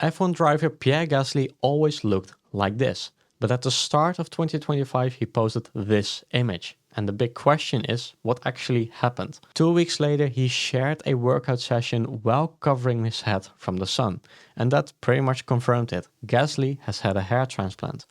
F1 driver Pierre always looked like this, but at the start of 2025 he posted this image. And the big question is, what actually happened? 2 weeks later he shared a workout session while covering his head from the sun. And that pretty much confirmed it. Gasly has had a hair transplant.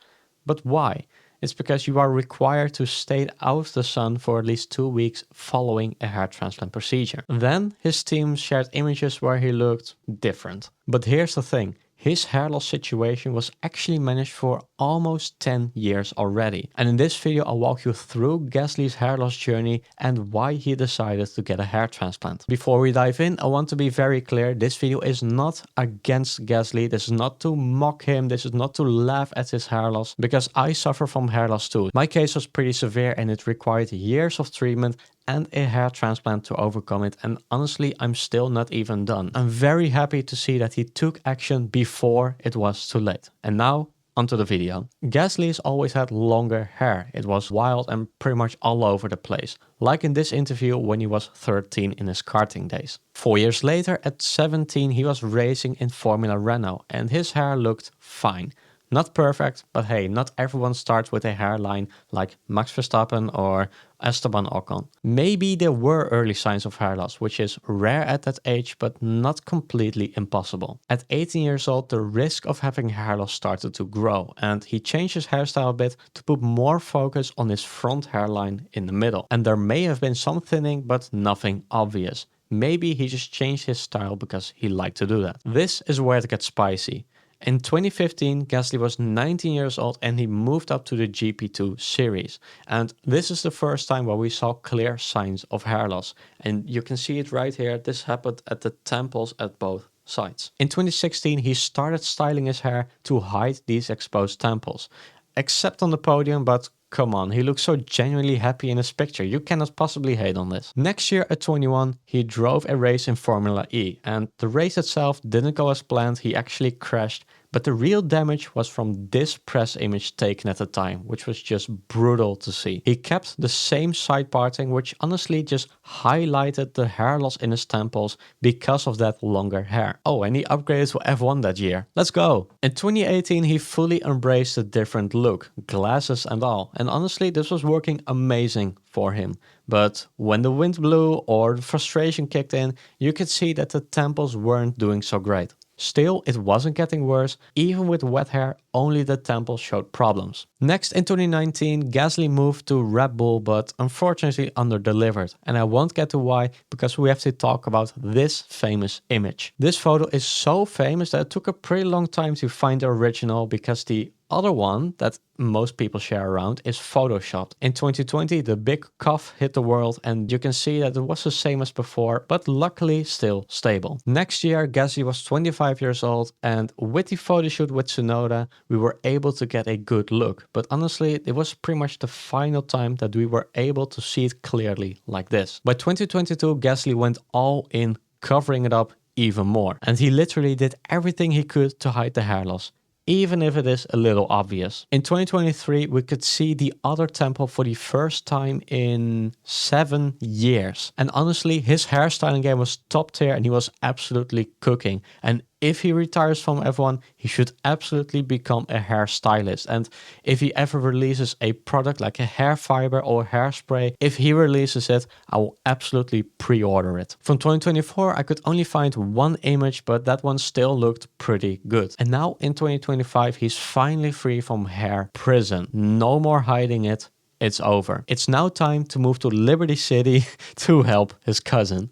But why? It's because you are required to stay out of the sun for at least 2 weeks following a hair transplant procedure. Then his team shared images where he looked different. But here's the thing. His hair loss situation was actually managed for almost 10 years already. And in this video I'll walk you through Gasly's hair loss journey and why he decided to get a hair transplant. Before we dive in, I want to be very clear, this video is not against Gasly, this is not to mock him, this is not to laugh at his hair loss, because I suffer from hair loss too. My case was pretty severe and it required years of treatment and a hair transplant to overcome it, and honestly I'm still not even done. I'm very happy to see that he took action before it was too late. And now onto the video. Gasly's always had longer hair. It was wild and pretty much all over the place, like in this interview when he was 13 in his karting days. 4 years later, at 17, he was racing in Formula Renault and his hair looked fine. Not perfect, but hey, not everyone starts with a hairline like Max Verstappen or Esteban Ocon. Maybe there were early signs of hair loss, which is rare at that age, but not completely impossible. At 18 years old, the risk of having hair loss started to grow, and he changed his hairstyle a bit to put more focus on his front hairline in the middle. And there may have been some thinning, but nothing obvious. Maybe he just changed his style because he liked to do that. This is where it gets spicy. In 2015, Gasly was 19 years old and he moved up to the GP2 series. And this is the first time where we saw clear signs of hair loss. And you can see it right here. This happened at the temples at both sides. In 2016, he started styling his hair to hide these exposed temples. Except on the podium, but come on, he looks so genuinely happy in his picture. You cannot possibly hate on this. Next year at 21, he drove a race in Formula E, and the race itself didn't go as planned. He actually crashed, but the real damage was from this press image taken at the time, which was just brutal to see. He kept the same side parting, which honestly just highlighted the hair loss in his temples because of that longer hair. Oh, and he upgraded to F1 that year. Let's go! In 2018, he fully embraced a different look, glasses and all. And honestly, this was working amazing for him. But when the wind blew or the frustration kicked in, you could see that the temples weren't doing so great. Still, it wasn't getting worse. Even with wet hair, only the temples showed problems. Next, in 2019, Gasly moved to Red Bull, but unfortunately under-delivered. And I won't get to why, because we have to talk about this famous image. This photo is so famous that it took a pretty long time to find the original, because the other one that most people share around is photoshopped. In 2020, the big cough hit the world and you can see that it was the same as before, but luckily still stable. Next year, Gasly was 25 years old and with the photo shoot with Tsunoda, we were able to get a good look. But honestly, it was pretty much the final time that we were able to see it clearly like this. By 2022, Gasly went all in, covering it up even more. And he literally did everything he could to hide the hair loss, even if it is a little obvious. In 2023, we could see the other temple for the first time in 7 years. And honestly, his hairstyling game was top tier and he was absolutely cooking. And if he retires from F1, he should absolutely become a hairstylist. And if he ever releases a product like a hair fiber or hairspray, if he releases it, I will absolutely pre-order it. From 2024, I could only find one image, but that one still looked pretty good. And now in 2025, he's finally free from hair prison. No more hiding it. It's over. It's now time to move to Liberty City to help his cousin.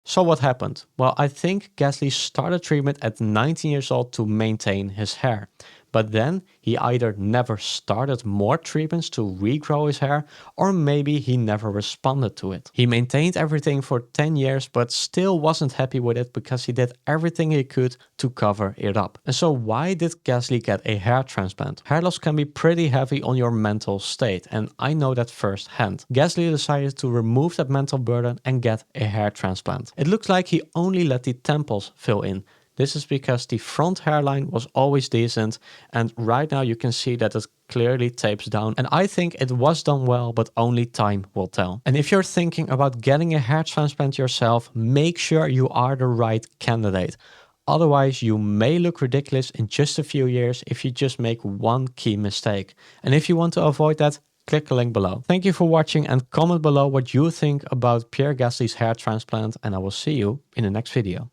So what happened? Well, I think Gasly started treatment at 19 years old to maintain his hair. But then he either never started more treatments to regrow his hair, or maybe he never responded to it. He maintained everything for 10 years, but still wasn't happy with it because he did everything he could to cover it up. And so why did Gasly get a hair transplant? Hair loss can be pretty heavy on your mental state, and I know that firsthand. Gasly decided to remove that mental burden and get a hair transplant. It looks like he only let the temples fill in. This is because the front hairline was always decent, and right now you can see that it clearly tapes down, and I think it was done well, but only time will tell. And if you're thinking about getting a hair transplant yourself, make sure you are the right candidate. Otherwise, you may look ridiculous in just a few years if you just make one key mistake. And if you want to avoid that, click the link below. Thank you for watching and comment below what you think about Pierre Gasly's hair transplant, and I will see you in the next video.